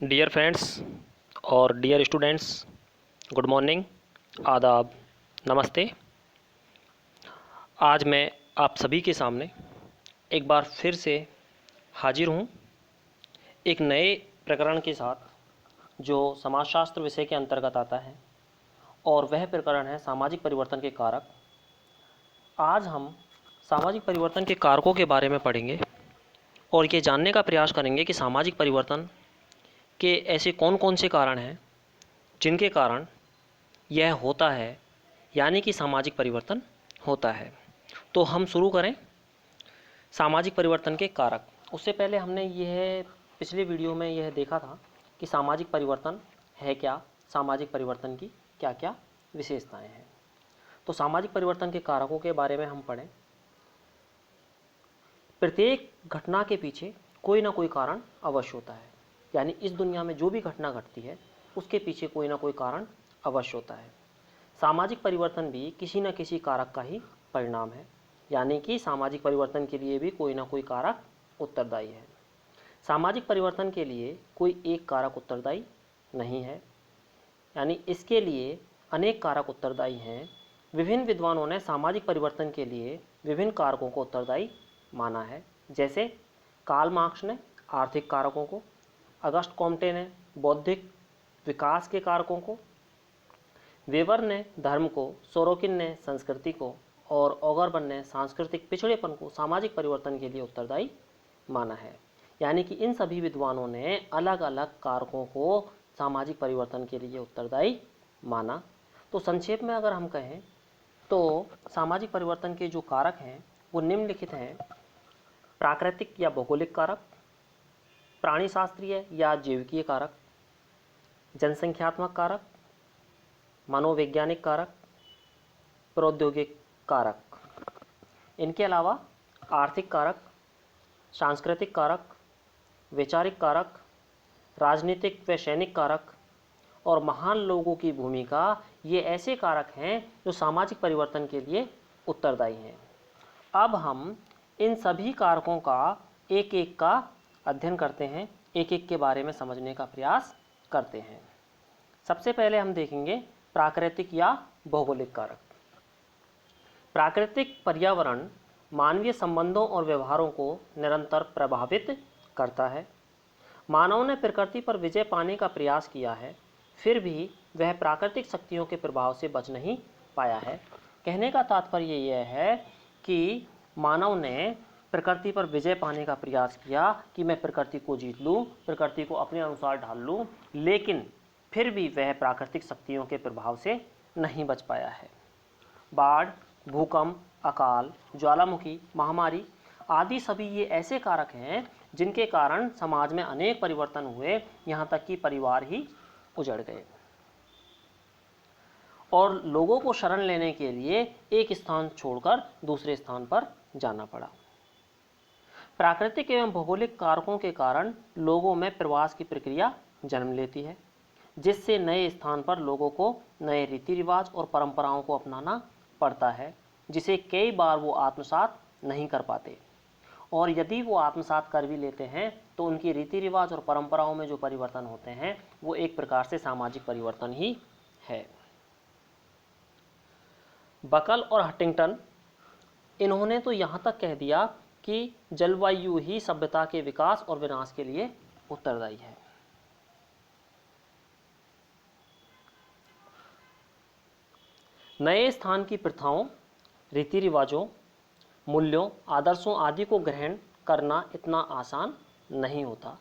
Dear friends और dear students, good morning, आदाब, नमस्ते। आज मैं आप सभी के सामने एक बार फिर से हाजिर हूँ एक नए प्रकरण के साथ जो समाजशास्त्र विषय के अंतर्गत आता है और वह प्रकरण है सामाजिक परिवर्तन के कारक। आज हम सामाजिक परिवर्तन के कारकों के बारे में पढ़ेंगे और ये जानने का प्रयास करेंगे कि सामाजिक परिवर्तन के ऐसे कौन कौन से कारण हैं जिनके कारण यह होता है, यानी कि सामाजिक परिवर्तन होता है। तो हम शुरू करें सामाजिक परिवर्तन के कारक। उससे पहले हमने यह पिछले वीडियो में यह देखा था कि सामाजिक परिवर्तन है क्या, सामाजिक परिवर्तन की क्या क्या विशेषताएं हैं। तो सामाजिक परिवर्तन के कारकों के बारे में हम पढ़ें। प्रत्येक घटना के पीछे कोई ना कोई कारण अवश्य होता है, यानी इस दुनिया में जो भी घटना घटती है उसके पीछे कोई ना कोई कारण अवश्य होता है। सामाजिक परिवर्तन भी किसी न किसी कारक का ही परिणाम है, यानी कि सामाजिक परिवर्तन के लिए भी कोई ना कोई कारक उत्तरदायी है। सामाजिक परिवर्तन के लिए कोई एक कारक उत्तरदायी नहीं है, यानी इसके लिए अनेक कारक उत्तरदायी हैं। विभिन्न विद्वानों ने सामाजिक परिवर्तन के लिए विभिन्न कारकों को उत्तरदायी माना है, जैसे कार्ल मार्क्स ने आर्थिक कारकों को, अगस्ट कॉम्टे ने बौद्धिक विकास के कारकों को, वेबर ने धर्म को, सोरोकिन ने संस्कृति को और ऑगरबर्न ने सांस्कृतिक पिछड़ेपन को सामाजिक परिवर्तन के लिए उत्तरदायी माना है। यानी कि इन सभी विद्वानों ने अलग अलग कारकों को सामाजिक परिवर्तन के लिए उत्तरदायी माना। तो संक्षेप में अगर हम कहें तो सामाजिक परिवर्तन के जो कारक हैं वो निम्नलिखित हैं: प्राकृतिक या भौगोलिक कारक, प्राणी शास्त्रीय या जैविकीय कारक, जनसंख्यात्मक कारक, मनोवैज्ञानिक कारक, प्रौद्योगिक कारक। इनके अलावा आर्थिक कारक, सांस्कृतिक कारक, वैचारिक कारक, राजनीतिक व सैनिक कारक और महान लोगों की भूमिका, ये ऐसे कारक हैं जो सामाजिक परिवर्तन के लिए उत्तरदायी हैं। अब हम इन सभी कारकों का एक एक का अध्ययन करते हैं, एक एक के बारे में समझने का प्रयास करते हैं। सबसे पहले हम देखेंगे प्राकृतिक या भौगोलिक कारक। प्राकृतिक पर्यावरण मानवीय संबंधों और व्यवहारों को निरंतर प्रभावित करता है। मानव ने प्रकृति पर विजय पाने का प्रयास किया है, फिर भी वह प्राकृतिक शक्तियों के प्रभाव से बच नहीं पाया है। कहने का तात्पर्य यह है कि मानव ने प्रकृति पर विजय पाने का प्रयास किया कि मैं प्रकृति को जीत लूँ, प्रकृति को अपने अनुसार ढाल लूँ, लेकिन फिर भी वह प्राकृतिक शक्तियों के प्रभाव से नहीं बच पाया है। बाढ़, भूकंप, अकाल, ज्वालामुखी, महामारी आदि सभी ये ऐसे कारक हैं जिनके कारण समाज में अनेक परिवर्तन हुए, यहाँ तक कि परिवार ही उजड़ गए और लोगों को शरण लेने के लिए एक स्थान छोड़कर दूसरे स्थान पर जाना पड़ा। प्राकृतिक एवं भौगोलिक कारकों के कारण लोगों में प्रवास की प्रक्रिया जन्म लेती है, जिससे नए स्थान पर लोगों को नए रीति रिवाज और परंपराओं को अपनाना पड़ता है, जिसे कई बार वो आत्मसात नहीं कर पाते, और यदि वो आत्मसात कर भी लेते हैं तो उनकी रीति रिवाज और परंपराओं में जो परिवर्तन होते हैं वो एक प्रकार से सामाजिक परिवर्तन ही है। बकल और हंटिंगटन, इन्होंने तो यहाँ तक कह दिया कि जलवायु ही सभ्यता के विकास और विनाश के लिए उत्तरदायी है। नए स्थान की प्रथाओं, रीति रिवाजों, मूल्यों, आदर्शों आदि को ग्रहण करना इतना आसान नहीं होता।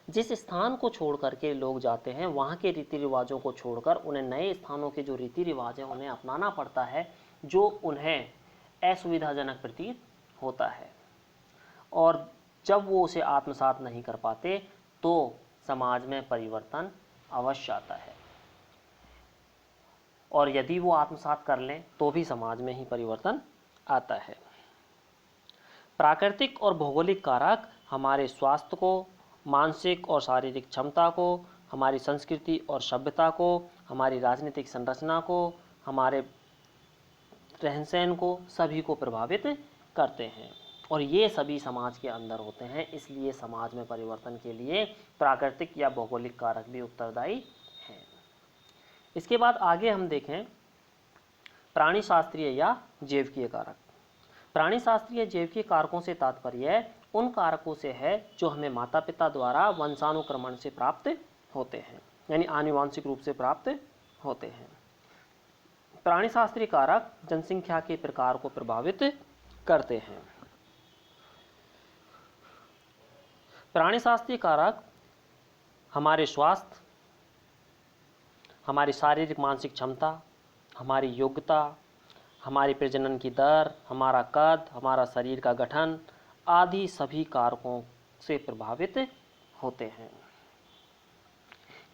जिस स्थान को छोड़ करके लोग जाते हैं वहाँ के रीति रिवाजों को छोड़कर उन्हें नए स्थानों के जो रीति रिवाज हैं उन्हें अपनाना पड़ता है, जो उन्हें असुविधाजनक प्रतीत होता है, और जब वो उसे आत्मसात नहीं कर पाते तो समाज में परिवर्तन अवश्य आता है, और यदि वो आत्मसात कर लें तो भी समाज में ही परिवर्तन आता है। प्राकृतिक और भौगोलिक कारक हमारे स्वास्थ्य को, मानसिक और शारीरिक क्षमता को, हमारी संस्कृति और सभ्यता को, हमारी राजनीतिक संरचना को, हमारे रहन सहन को, सभी को प्रभावित करते हैं। और ये सभी समाज के अंदर होते हैं, इसलिए समाज में परिवर्तन के लिए प्राकृतिक या भौगोलिक कारक भी उत्तरदायी हैं। इसके बाद आगे हम देखें प्राणी शास्त्रीय या जैविकीय कारक। प्राणी शास्त्रीय जैविकीय कारकों से तात्पर्य उन कारकों से है जो हमें माता पिता द्वारा वंशानुक्रमण से प्राप्त होते हैं, यानी आनुवांशिक रूप से प्राप्त होते हैं। प्राणी शास्त्रीय कारक जनसंख्या के प्रकार को प्रभावित करते हैं। प्राणी शास्त्रीय कारक हमारे स्वास्थ्य, हमारी शारीरिक मानसिक क्षमता, हमारी योग्यता, हमारी प्रजनन की दर, हमारा कद, हमारा शरीर का गठन आदि सभी कारकों से प्रभावित होते हैं।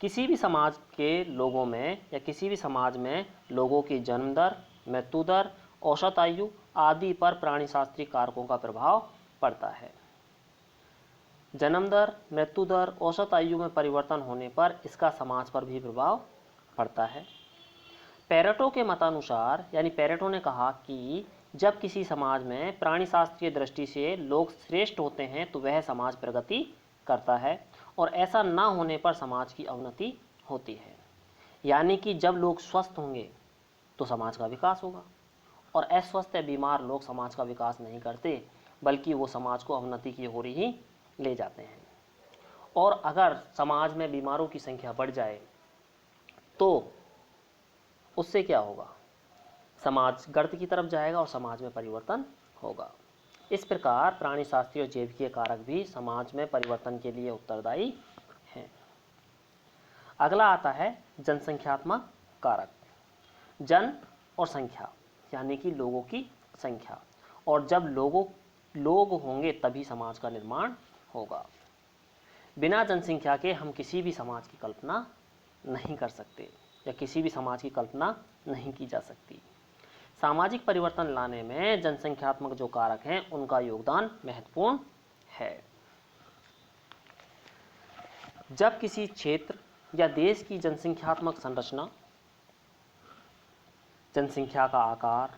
किसी भी समाज के लोगों में या किसी भी समाज में लोगों की जन्म दर, मृत्यु दर, औसत आयु आदि पर प्राणी शास्त्रीय कारकों का प्रभाव पड़ता है। जन्म दर, मृत्यु दर, औसत आयु में परिवर्तन होने पर इसका समाज पर भी प्रभाव पड़ता है। पेरेटो के मतानुसार, यानी पेरेटो ने कहा कि जब किसी समाज में प्राणी शास्त्रीय दृष्टि से लोग श्रेष्ठ होते हैं तो वह समाज प्रगति करता है, और ऐसा ना होने पर समाज की अवनति होती है। यानी कि जब लोग स्वस्थ होंगे तो समाज का विकास होगा, और अस्वस्थ या बीमार लोग समाज का विकास नहीं करते बल्कि वो समाज को अवनति की ओर ही ले जाते हैं। और अगर समाज में बीमारों की संख्या बढ़ जाए तो उससे क्या होगा, समाज गर्त की तरफ जाएगा और समाज में परिवर्तन होगा। इस प्रकार प्राणी शास्त्रीय और जैविकीय कारक भी समाज में परिवर्तन के लिए उत्तरदायी हैं। अगला आता है जनसंख्यात्मक कारक। जन और संख्या यानी कि लोगों की संख्या, और जब लोग होंगे तभी समाज का निर्माण होगा। बिना जनसंख्या के हम किसी भी समाज की कल्पना नहीं कर सकते या किसी भी समाज की कल्पना नहीं की जा सकती। सामाजिक परिवर्तन लाने में जनसंख्यात्मक जो कारक हैं उनका योगदान महत्वपूर्ण है। जब किसी क्षेत्र या देश की जनसंख्यात्मक संरचना, जनसंख्या का आकार,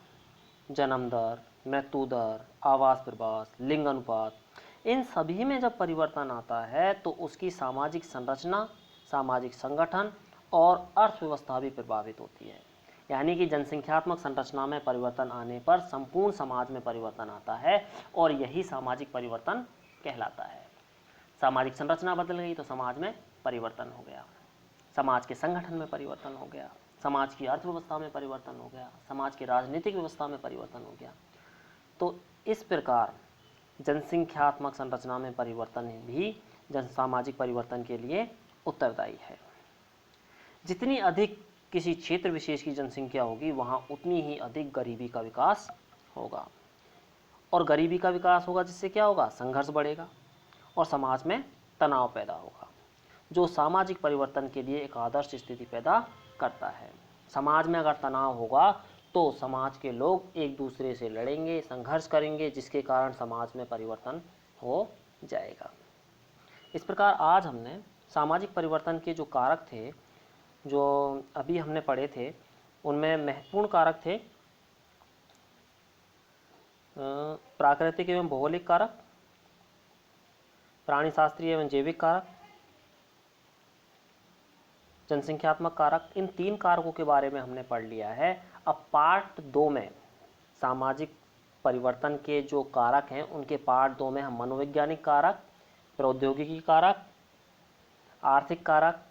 जन्म दर, मृत्यु दर, आवास प्रवास, लिंग अनुपात, इन सभी में जब परिवर्तन आता है तो उसकी सामाजिक संरचना, सामाजिक संगठन और अर्थव्यवस्था भी प्रभावित होती है। यानी कि जनसंख्यात्मक संरचना में परिवर्तन आने पर संपूर्ण समाज में परिवर्तन आता है, और यही सामाजिक परिवर्तन कहलाता है। सामाजिक संरचना बदल गई तो समाज में परिवर्तन हो गया, समाज के संगठन में परिवर्तन हो गया, समाज की अर्थव्यवस्था में परिवर्तन हो गया, समाज की राजनीतिक व्यवस्था में परिवर्तन हो गया। तो इस प्रकार जनसंख्यात्मक संरचना में परिवर्तन भी सामाजिक परिवर्तन के लिए उत्तरदायी है। जितनी अधिक किसी क्षेत्र विशेष की जनसंख्या होगी वहाँ उतनी ही अधिक गरीबी का विकास होगा, और गरीबी का विकास होगा जिससे क्या होगा, संघर्ष बढ़ेगा और समाज में तनाव पैदा होगा, जो सामाजिक परिवर्तन के लिए एक आदर्श स्थिति पैदा करता है। समाज में अगर तनाव होगा तो समाज के लोग एक दूसरे से लड़ेंगे, संघर्ष करेंगे, जिसके कारण समाज में परिवर्तन हो जाएगा। इस प्रकार आज हमने सामाजिक परिवर्तन के जो कारक थे जो अभी हमने पढ़े थे उनमें महत्वपूर्ण कारक थे प्राकृतिक एवं भौगोलिक कारक, प्राणी शास्त्रीय एवं जैविक कारक, जनसंख्यात्मक कारक। इन 3 कारकों के बारे में हमने पढ़ लिया है। अब पार्ट 2 में सामाजिक परिवर्तन के जो कारक हैं उनके पार्ट 2 में हम मनोवैज्ञानिक कारक, प्रौद्योगिकी कारक, आर्थिक कारक,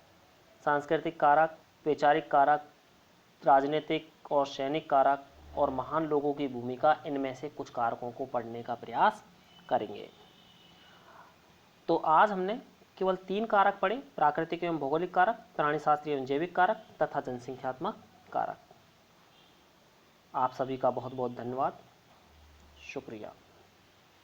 सांस्कृतिक कारक, वैचारिक कारक, राजनीतिक और सैनिक कारक और महान लोगों की भूमिका, इनमें से कुछ कारकों को पढ़ने का प्रयास करेंगे। तो आज हमने केवल 3 कारक पढ़े, प्राकृतिक एवं भौगोलिक कारक, प्राणी शास्त्रीय एवं जैविक कारक तथा जनसंख्यात्मक कारक। आप सभी का बहुत बहुत धन्यवाद, शुक्रिया।